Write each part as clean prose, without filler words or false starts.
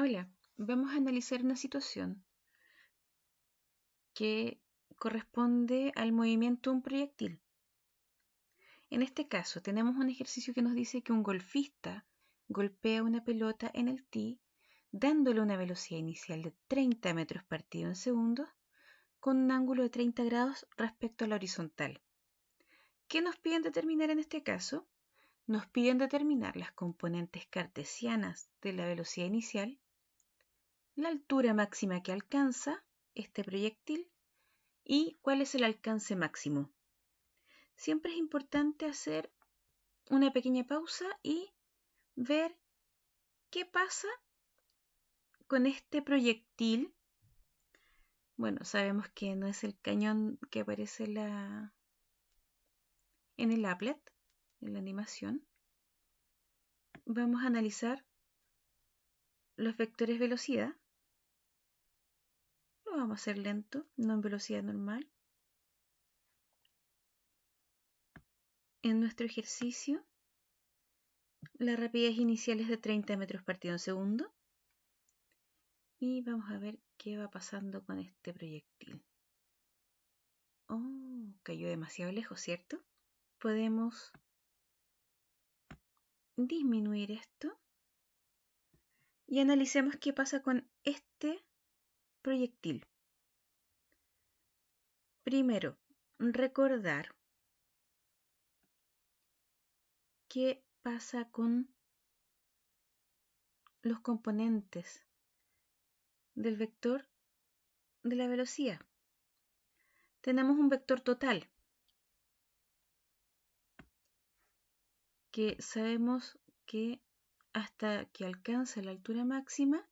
Hola, vamos a analizar una situación que corresponde al movimiento de un proyectil. En este caso, tenemos un ejercicio que nos dice que un golfista golpea una pelota en el tee, dándole una velocidad inicial de 30 metros partido en segundos, con un ángulo de 30 grados respecto a la horizontal. ¿Qué nos piden determinar en este caso? Nos piden determinar las componentes cartesianas de la velocidad inicial, la altura máxima que alcanza este proyectil y cuál es el alcance máximo. Siempre es importante hacer una pequeña pausa y ver qué pasa con este proyectil. Bueno, sabemos que no es el cañón que aparece en el applet, en la animación. Vamos a analizar los vectores velocidad. Lo vamos a hacer lento, no en velocidad normal. En nuestro ejercicio, la rapidez inicial es de 30 metros partido en segundo. Y vamos a ver qué va pasando con este proyectil. Oh, cayó demasiado lejos, ¿cierto? Podemos disminuir esto y analicemos qué pasa con este proyectil. Primero, recordar qué pasa con los componentes del vector de la velocidad. Tenemos un vector total que sabemos que hasta que alcanza la altura máxima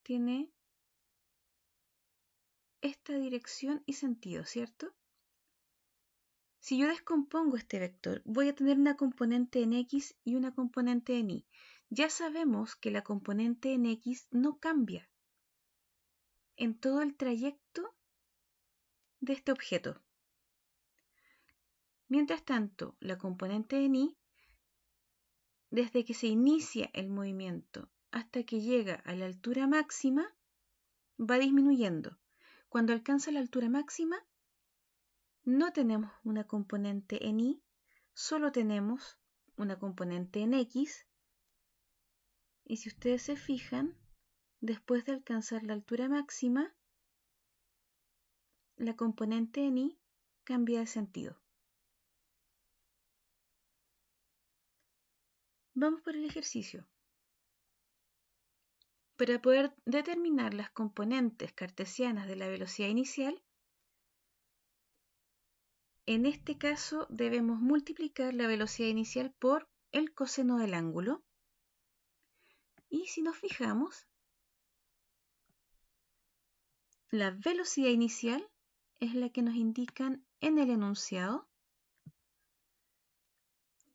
tiene esta dirección y sentido, ¿cierto? Si yo descompongo este vector, voy a tener una componente en X y una componente en Y. Ya sabemos que la componente en X no cambia en todo el trayecto de este objeto. Mientras tanto, la componente en Y, desde que se inicia el movimiento hasta que llega a la altura máxima, va disminuyendo. Cuando alcanza la altura máxima, no tenemos una componente en Y, solo tenemos una componente en X. Y si ustedes se fijan, después de alcanzar la altura máxima, la componente en Y cambia de sentido. Vamos por el ejercicio. Para poder determinar las componentes cartesianas de la velocidad inicial, en este caso debemos multiplicar la velocidad inicial por el coseno del ángulo. Y si nos fijamos, la velocidad inicial es la que nos indican en el enunciado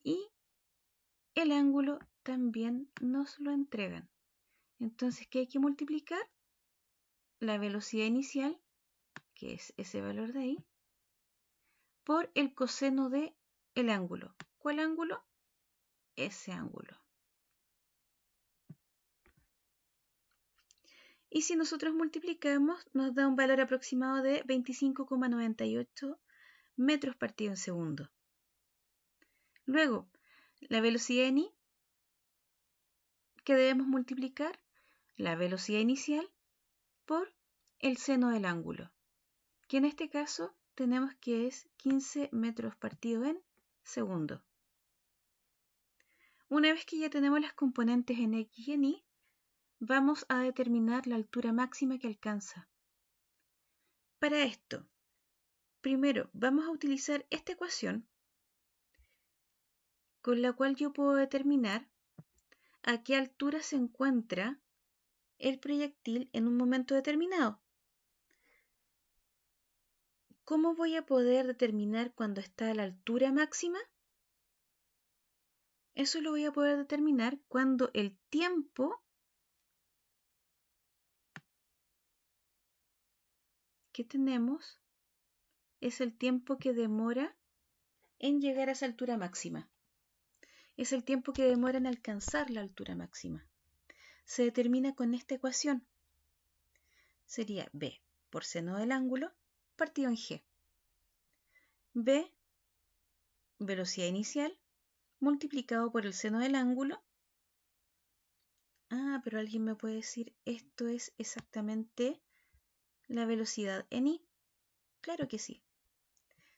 y el ángulo también nos lo entregan. Entonces, ¿qué hay que multiplicar? La velocidad inicial, que es ese valor de ahí, por el coseno del ángulo. ¿Cuál ángulo? Ese ángulo. Y si nosotros multiplicamos, nos da un valor aproximado de 25,98 metros partido en segundo. Luego, la velocidad en Y, que debemos multiplicar la velocidad inicial por el seno del ángulo, que en este caso tenemos que es 15 metros partido en segundo. Una vez que ya tenemos las componentes en X y en Y, vamos a determinar la altura máxima que alcanza. Para esto, primero vamos a utilizar esta ecuación con la cual yo puedo determinar a qué altura se encuentra el proyectil en un momento determinado. ¿Cómo voy a poder determinar cuándo está a la altura máxima? Eso lo voy a poder determinar cuando el tiempo que tenemos es el tiempo que demora en llegar a esa altura máxima. Es el tiempo que demora en alcanzar la altura máxima. se determina con esta ecuación. Sería b por seno del ángulo partido en g. b, velocidad inicial, multiplicado por el seno del ángulo. Pero alguien me puede decir, esto es exactamente la velocidad en i. Claro que sí.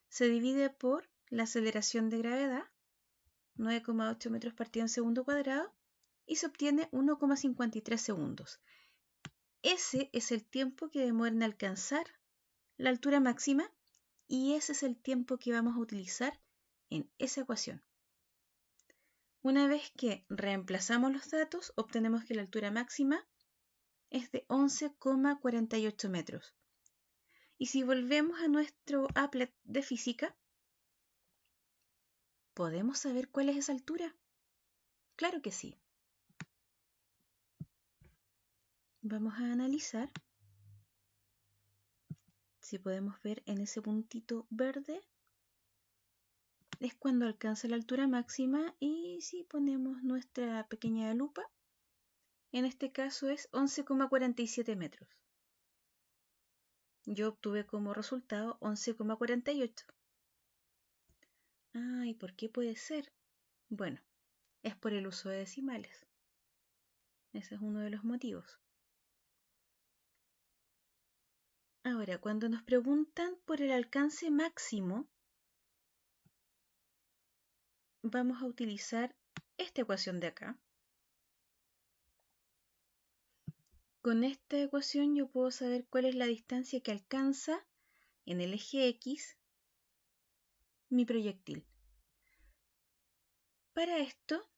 Se divide por la aceleración de gravedad, 9,8 metros partido en segundo cuadrado, y se obtiene 1,53 segundos. Ese es el tiempo que demora en alcanzar la altura máxima y ese es el tiempo que vamos a utilizar en esa ecuación. Una vez que reemplazamos los datos, obtenemos que la altura máxima es de 11,48 metros. Y si volvemos a nuestro applet de física, ¿podemos saber cuál es esa altura? Claro que sí. Vamos a analizar si podemos ver en ese puntito verde. Es cuando alcanza la altura máxima y si ponemos nuestra pequeña lupa, en este caso es 11,47 metros. Yo obtuve como resultado 11,48. ¿Y por qué puede ser? Bueno, es por el uso de decimales. Ese es uno de los motivos. Ahora, cuando nos preguntan por el alcance máximo, vamos a utilizar esta ecuación de acá. Con esta ecuación yo puedo saber cuál es la distancia que alcanza en el eje X mi proyectil. Para esto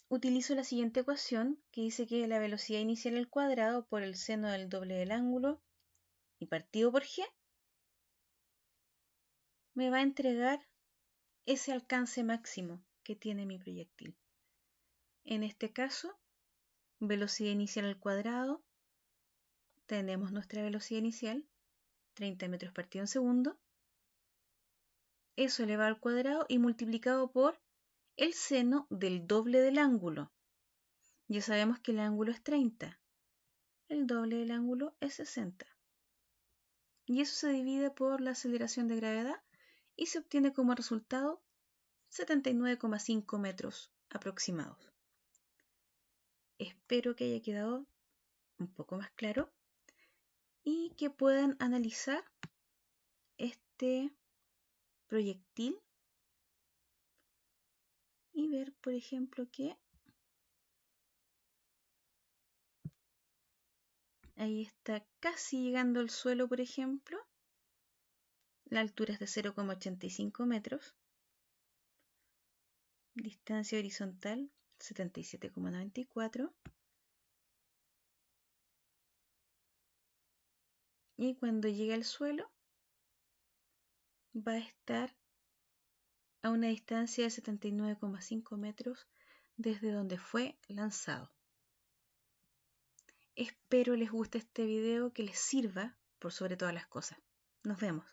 utilizo la siguiente ecuación que dice que la velocidad inicial al cuadrado por el seno del doble del ángulo y partido por g me va a entregar ese alcance máximo que tiene mi proyectil. En este caso, velocidad inicial al cuadrado, tenemos nuestra velocidad inicial, 30 metros partido en segundo, eso elevado al cuadrado y multiplicado por el seno del doble del ángulo. Ya sabemos que el ángulo es 30, el doble del ángulo es 60. Y eso se divide por la aceleración de gravedad y se obtiene como resultado 79,5 metros aproximados. Espero que haya quedado un poco más claro y que puedan analizar este proyectil y ver, por ejemplo, que ahí está casi llegando al suelo, por ejemplo. La altura es de 0,85 metros. Distancia horizontal 77,94. Y cuando llegue al suelo va a estar a una distancia de 79,5 metros desde donde fue lanzado. Espero les guste este video, que les sirva por sobre todas las cosas. Nos vemos.